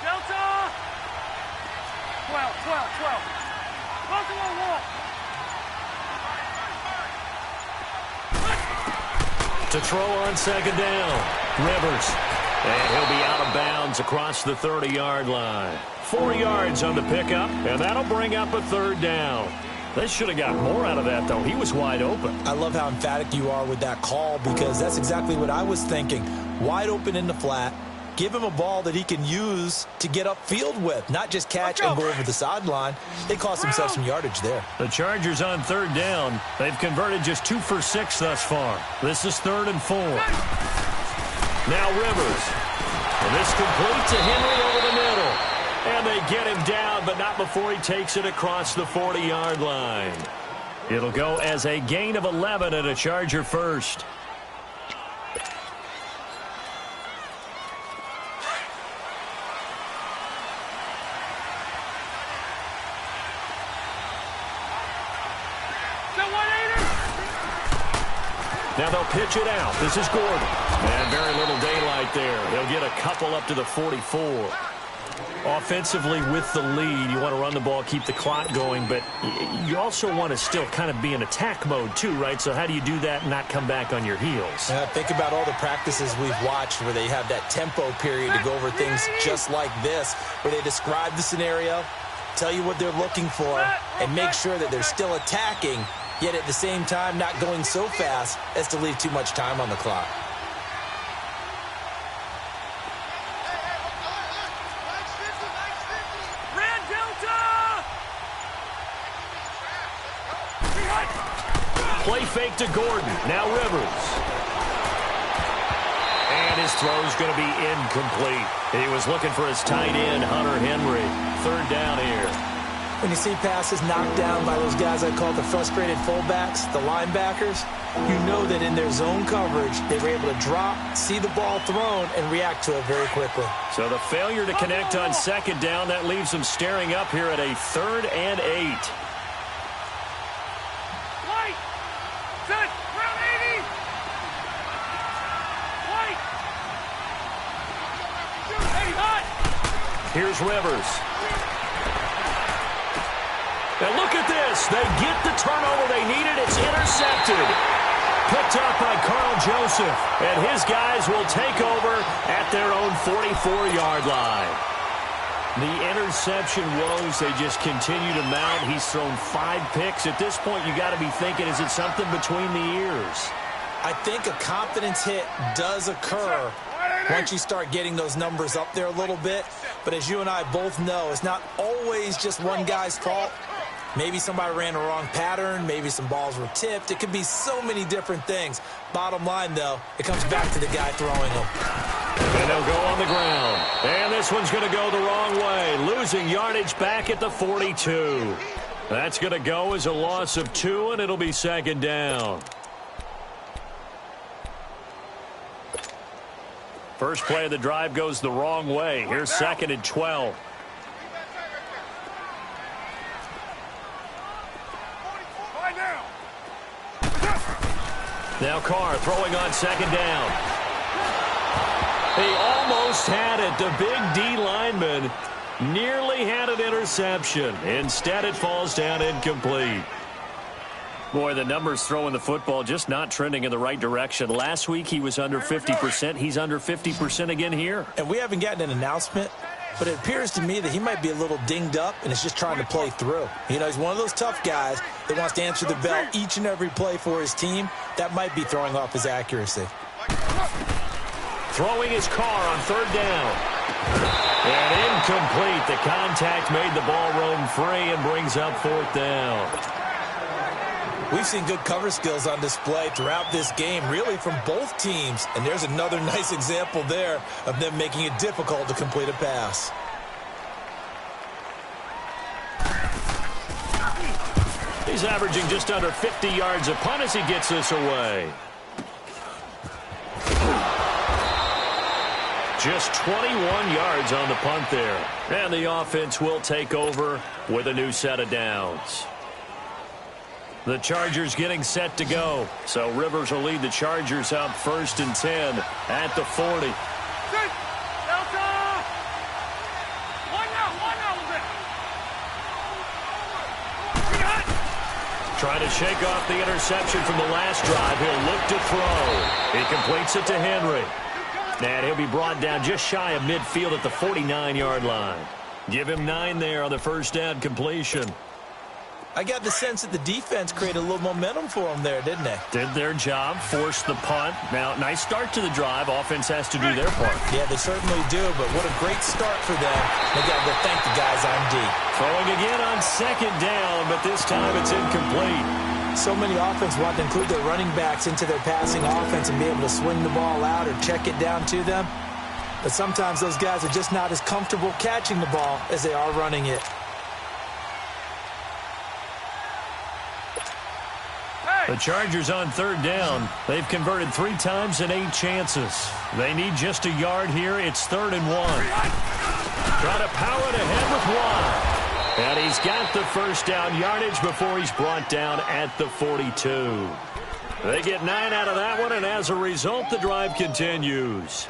Delta! 12. Buffalo wall. To throw on 2nd down. Rivers. And he'll be out of bounds across the 30-yard line. 4 yards on the pickup, and that'll bring up a 3rd down. They should have got more out of that, though. He was wide open. I love how emphatic you are with that call because that's exactly what I was thinking. Wide open in the flat. Give him a ball that he can use to get upfield with, not just catch and go over the sideline. They cost themselves some yardage there. The Chargers on third down. They've converted just 2 for 6 thus far. This is 3rd and 4. Now Rivers. And this complete to Henry over the middle. And they get him down, but not before he takes it across the 40-yard line. It'll go as a gain of 11 and a Charger first. Now they'll pitch it out. This is Gordon. And very little daylight there. They'll get a couple up to the 44. Offensively with the lead, you want to run the ball, keep the clock going, but you also want to still kind of be in attack mode too, right? So how do you do that and not come back on your heels? Think about all the practices we've watched where they have that tempo period to go over things just like this, where they describe the scenario, tell you what they're looking for, and make sure that they're still attacking, yet at the same time not going so fast as to leave too much time on the clock. Play fake to Gordon. Now Rivers. And his throw's going to be incomplete. He was looking for his tight end, Hunter Henry. 3rd down here. When you see passes knocked down by those guys I call the frustrated fullbacks, the linebackers, you know that in their zone coverage, they were able to drop, see the ball thrown, and react to it very quickly. So the failure to connect on 2nd down, that leaves them staring up here at a 3rd and 8. Here's Rivers. And look at this. They get the turnover they needed. It's intercepted. Picked up by Carl Joseph. And his guys will take over at their own 44-yard line. The interception woes, they just continue to mount. He's thrown 5 picks. At this point, you got to be thinking, is it something between the ears? I think a confidence hit does occur once you start getting those numbers up there a little bit. But as you and I both know, it's not always just one guy's fault. Maybe somebody ran a wrong pattern. Maybe some balls were tipped. It could be so many different things. Bottom line, though, it comes back to the guy throwing them. And they'll go on the ground. And this one's going to go the wrong way. Losing yardage back at the 42. That's going to go as a loss of 2, and it'll be 2nd down. First play of the drive goes the wrong way. Here's 2nd and 12. Now Carr throwing on 2nd down. He almost had it. The big D lineman nearly had an interception. Instead, it falls down incomplete. Boy, the numbers throwing the football just not trending in the right direction. Last week, he was under 50%. He's under 50% again here. And we haven't gotten an announcement, but it appears to me that he might be a little dinged up and is just trying to play through. You know, he's one of those tough guys that wants to answer the bell each and every play for his team. That might be throwing off his accuracy. Throwing his Carr on 3rd down. And incomplete. The contact made the ball roam free and brings up 4th down. We've seen good cover skills on display throughout this game, really from both teams. And there's another nice example there of them making it difficult to complete a pass. He's averaging just under 50 yards a punt as he gets this away. Just 21 yards on the punt there. And the offense will take over with a new set of downs. The Chargers getting set to go. So Rivers will lead the Chargers out 1st and 10 at the 40. Trying to shake off the interception from the last drive. He'll look to throw. He completes it to Henry. And he'll be brought down just shy of midfield at the 49-yard line. Give him 9 there on the 1st down completion. I got the sense that the defense created a little momentum for them there, didn't they? Did their job, forced the punt. Now, nice start to the drive. Offense has to do their part. Yeah, they certainly do, but what a great start for them. They got to thank the guys on D. Throwing again on second down, but this time it's incomplete. So many offense want to include their running backs into their passing offense and be able to swing the ball out or check it down to them. But sometimes those guys are just not as comfortable catching the ball as they are running it. The Chargers on third down. They've converted 3 times in 8 chances. They need just a yard here. It's 3rd and 1. Trying to power it ahead with 1. And he's got the first down yardage before he's brought down at the 42. They get 9 out of that one, and as a result, the drive continues.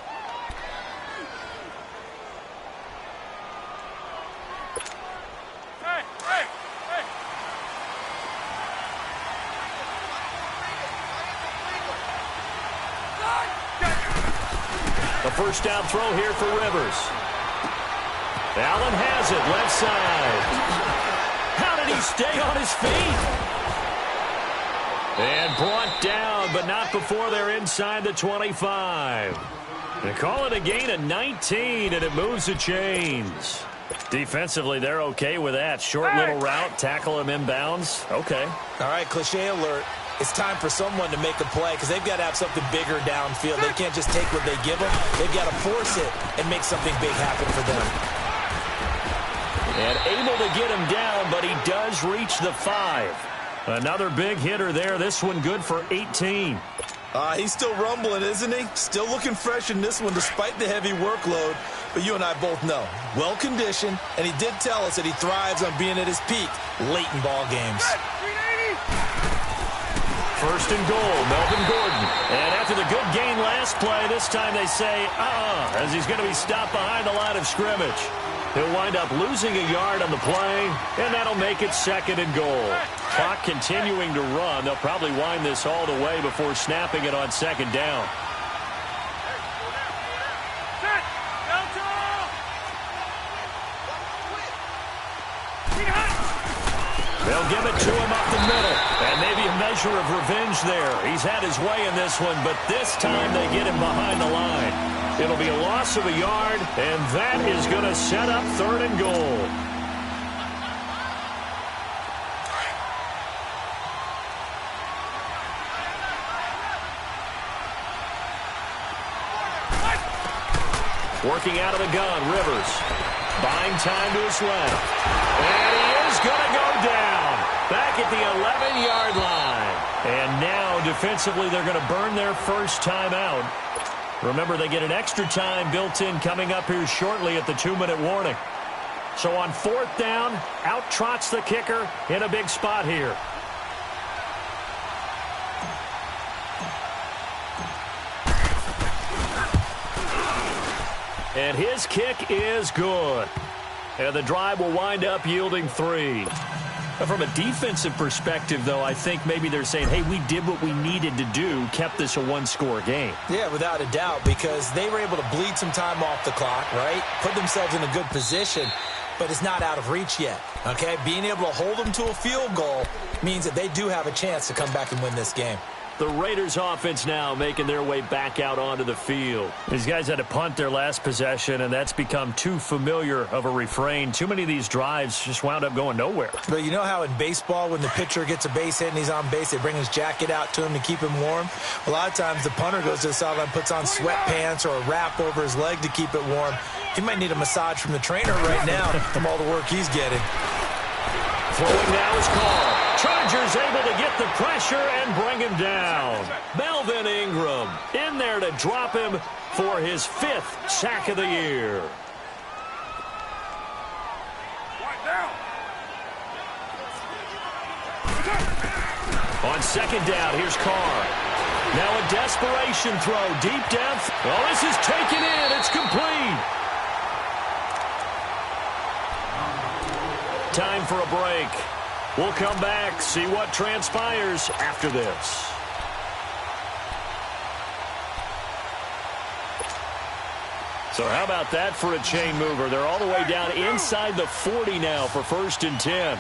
A first down throw here for Rivers. Allen has it, left side. How did he stay on his feet? And brought down, but not before they're inside the 25. They call it a gain of 19, and it moves the chains. Defensively, they're okay with that. Short little route, tackle him inbounds. Okay. All right, cliche alert. It's time for someone to make a play because they've got to have something bigger downfield. They can't just take what they give them. They've got to force it and make something big happen for them. And able to get him down, but he does reach the 5. Another big hitter there. This one good for 18. He's still rumbling, isn't he? Still looking fresh in this one despite the heavy workload. But you and I both know, well-conditioned, and he did tell us that he thrives on being at his peak late in ball games. First and goal, Melvin Gordon. And after the good gain last play, this time they say, as he's going to be stopped behind the line of scrimmage. He'll wind up losing a yard on the play, and that'll make it 2nd and goal. Clock continuing to run. They'll probably wind this all the way before snapping it on 2nd down. They'll give it to him up the middle. And maybe a measure of revenge there. He's had his way in this one, but this time they get him behind the line. It'll be a loss of a yard, and that is going to set up 3rd and goal. Working out of the gun, Rivers. Buying time to his left. And he is going to go down. Back at the 11-yard line. And now, defensively, they're going to burn their first timeout. Remember, they get an extra time built in coming up here shortly at the 2-minute warning. So on 4th down, out trots the kicker in a big spot here. And his kick is good. And the drive will wind up yielding 3. From a defensive perspective, though, I think maybe they're saying, hey, we did what we needed to do, kept this a 1-score game. Yeah, without a doubt, because they were able to bleed some time off the clock, right? Put themselves in a good position, but it's not out of reach yet, okay? Being able to hold them to a field goal means that they do have a chance to come back and win this game. The Raiders offense now making their way back out onto the field. These guys had to punt their last possession, and that's become too familiar of a refrain. Too many of these drives just wound up going nowhere. But you know how in baseball, when the pitcher gets a base hit and he's on base, they bring his jacket out to him to keep him warm? A lot of times the punter goes to the sideline, puts on sweatpants or a wrap over his leg to keep it warm. He might need a massage from the trainer right now from all the work he's getting. Throwing now is called. Chargers able to get the pressure and bring him down. Melvin Ingram in there to drop him for his 5th sack of the year. On 2nd down, here's Carr. Now a desperation throw, deep depth. Oh, this is taken in. It's complete. Time for a break. We'll come back, see what transpires after this. So how about that for a chain mover? They're all the way down inside the 40 now for 1st and 10.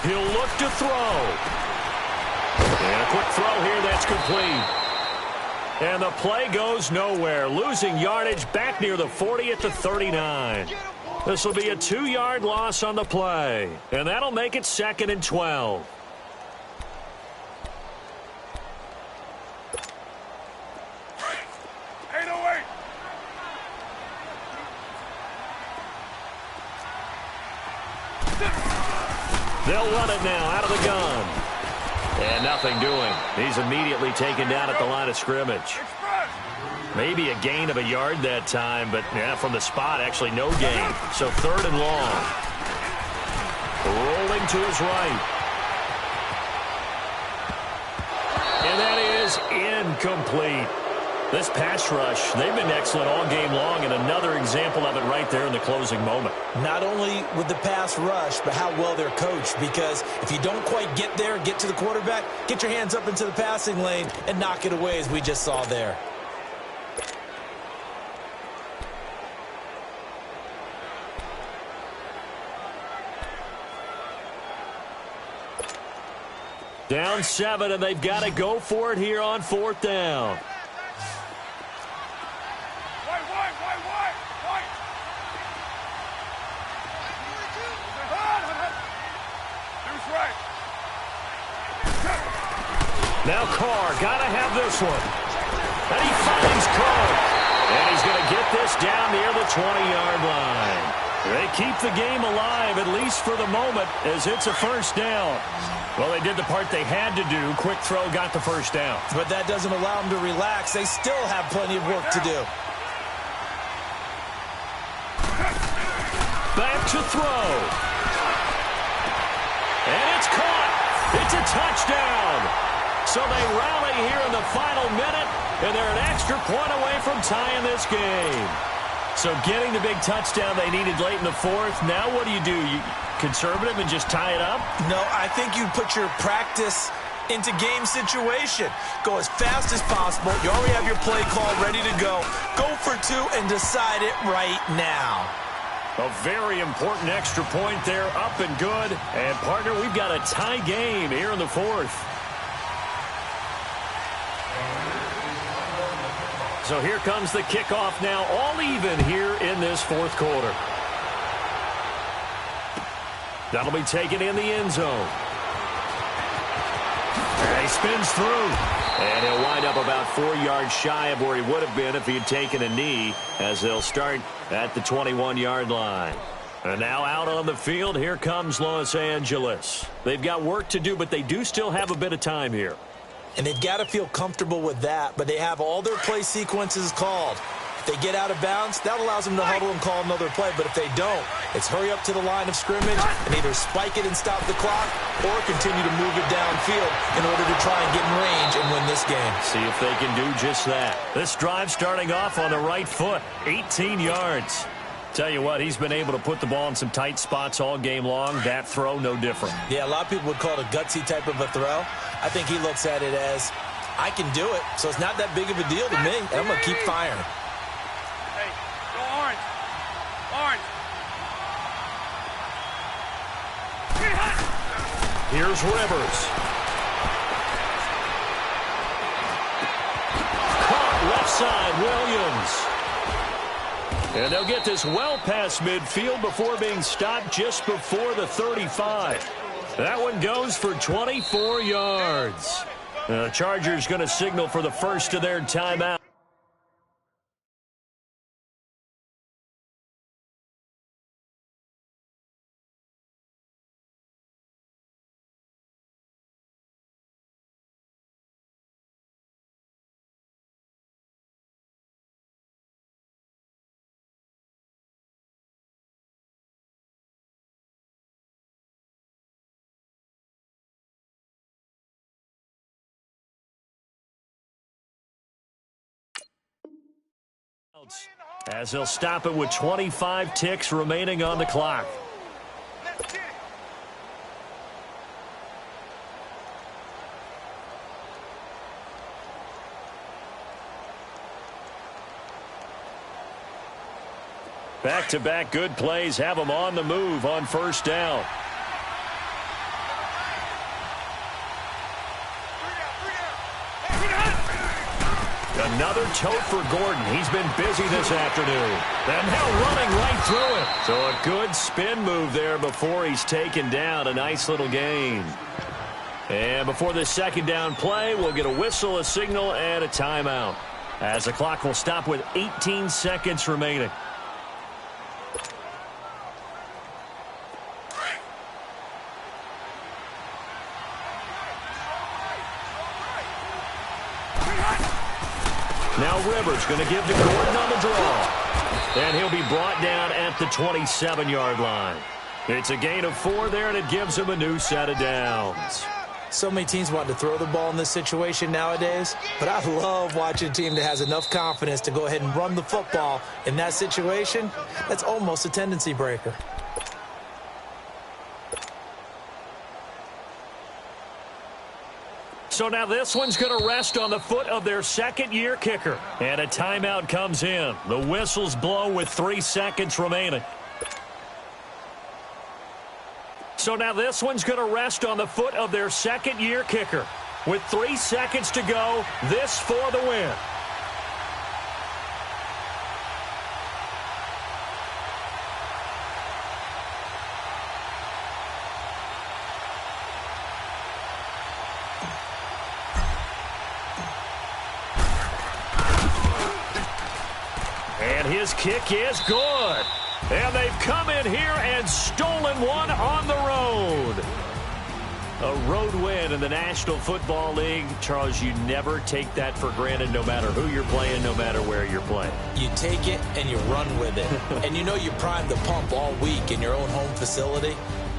He'll look to throw. And a quick throw here, that's complete. And the play goes nowhere. Losing yardage back near the 40 at the 39. This will be a 2-yard loss on the play. And that'll make it 2nd and 12. They'll run it now out of the gun. And nothing doing. He's immediately taken down at the line of scrimmage. Maybe a gain of a yard that time, but yeah, from the spot, actually no gain. So 3rd and long. Rolling to his right. And that is incomplete. This pass rush, they've been excellent all game long, and another example of it right there in the closing moment. Not only with the pass rush, but how well they're coached, because if you don't quite get there, get to the quarterback, get your hands up into the passing lane and knock it away as we just saw there. Down 7, and they've got to go for it here on 4th down. Now Carr, got to have this one. And he finds Carr. And he's going to get this down near the 20-yard line. They keep the game alive, at least for the moment, as it's a 1st down. Well, they did the part they had to do. Quick throw got the 1st down. But that doesn't allow them to relax. They still have plenty of work to do. Back to throw. And it's caught. It's a touchdown. So they rally here in the final minute, and they're an extra point away from tying this game. So getting the big touchdown they needed late in the 4th. Now what do? You conservative and just tie it up? No, I think you put your practice into game situation. Go as fast as possible. You already have your play call ready to go. Go for 2 and decide it right now. A very important extra point there, up and good. And, partner, we've got a tie game here in the 4th. So here comes the kickoff now, all even here in this 4th quarter. That'll be taken in the end zone. And he spins through. And he'll wind up about 4 yards shy of where he would have been if he had taken a knee, as they'll start at the 21-yard line. And now out on the field, here comes Los Angeles. They've got work to do, but they do still have a bit of time here. And they've got to feel comfortable with that, but they have all their play sequences called. If they get out of bounds, that allows them to huddle and call another play. But if they don't, it's hurry up to the line of scrimmage and either spike it and stop the clock or continue to move it downfield in order to try and get in range and win this game. See if they can do just that. This drive starting off on the right foot, 18 yards. Tell you what, he's been able to put the ball in some tight spots all game long. That throw, no different. Yeah, a lot of people would call it a gutsy type of a throw. I think he looks at it as, I can do it, so it's not that big of a deal to me, and I'm going to keep firing. Hey, go orange. Orange. Here's Rivers. Caught left side, Williams. And they'll get this well past midfield before being stopped just before the 35. That one goes for 24 yards. The Chargers going to signal for the first of their timeout. As they'll stop it with 25 ticks remaining on the clock. Back-to-back good plays have them on the move on 1st down. Another tote for Gordon. He's been busy this afternoon. And now running right through it. So a good spin move there before he's taken down. A nice little gain. And before this second down play, we'll get a whistle, a signal, and a timeout, as the clock will stop with 18 seconds remaining. Now Rivers going to give to Gordon on the draw. And he'll be brought down at the 27-yard line. It's a gain of 4 there, and it gives him a new set of downs. So many teams want to throw the ball in this situation nowadays, but I love watching a team that has enough confidence to go ahead and run the football in that situation. That's almost a tendency breaker. So now this one's going to rest on the foot of their second-year kicker. And a timeout comes in. The whistles blow with 3 seconds remaining. So now this one's going to rest on the foot of their second-year kicker. With 3 seconds to go, this for the win. And his kick is good. And they've come in here and stolen one on the road. A road win in the National Football League. Charles, you never take that for granted, no matter who you're playing, no matter where you're playing. You take it and you run with it. And you know you primed the pump all week in your own home facility.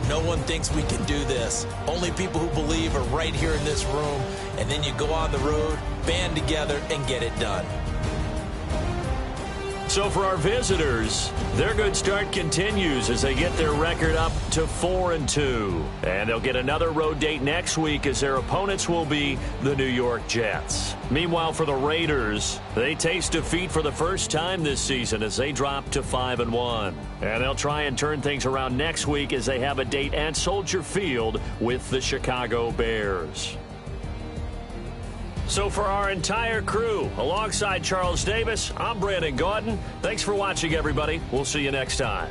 No one thinks we can do this. Only people who believe are right here in this room. And then you go on the road, band together, and get it done. So for our visitors, their good start continues as they get their record up to 4-2. And they'll get another road date next week as their opponents will be the New York Jets. Meanwhile, for the Raiders, they taste defeat for the first time this season as they drop to 5-1. And they'll try and turn things around next week as they have a date at Soldier Field with the Chicago Bears. So for our entire crew, alongside Charles Davis, I'm Brandon Gaudin. Thanks for watching, everybody. We'll see you next time.